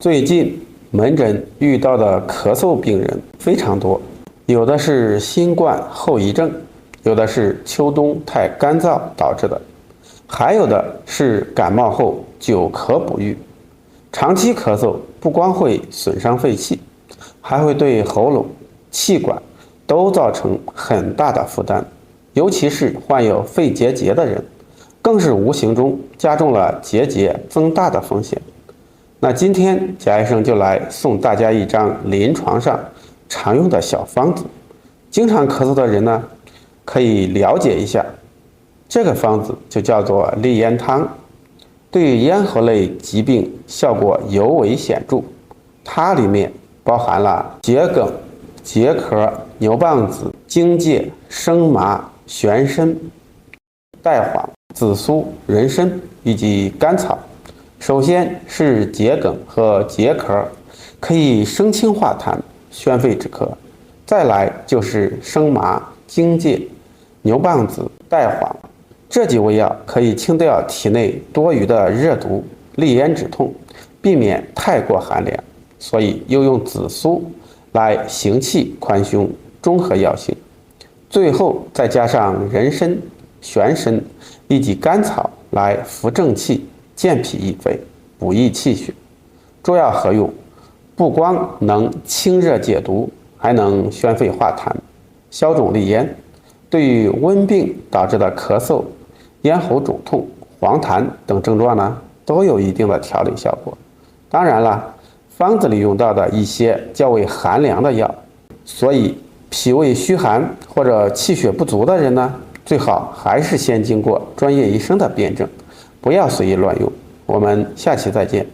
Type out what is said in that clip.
最近门诊遇到的咳嗽病人非常多，有的是新冠后遗症，有的是秋冬太干燥导致的，还有的是感冒后久咳不愈。长期咳嗽不光会损伤肺气，还会对喉咙、气管都造成很大的负担，尤其是患有肺结节的人，更是无形中加重了结节增大的风险。那今天贾医生就来送大家一张临床上常用的小方子，经常咳嗽的人呢，可以了解一下。这个方子就叫做利咽汤，对于咽喉类疾病效果尤为显著。它里面包含了桔梗、桔壳、牛蒡子、荆芥、生麻、玄参、带黄、紫苏、人参以及甘草。首先是桔梗和桔壳，可以生清化痰、宣肺止咳。再来就是生麻、荆芥、牛蒡子、带黄，这几味药可以清掉体内多余的热毒，利咽止痛，避免太过寒凉。所以又用紫苏来行气宽胸，中和药性。最后再加上人参、玄参以及甘草来扶正气、健脾益肺、补益气血。诸药合用，不光能清热解毒，还能宣肺化痰、消肿利咽，对于温病导致的咳嗽、咽喉肿痛、黄痰等症状呢，都有一定的调理效果。当然了，方子里用到的一些较为寒凉的药，所以脾胃虚寒或者气血不足的人呢，最好还是先经过专业医生的辩证，不要随意乱用。我们下期再见。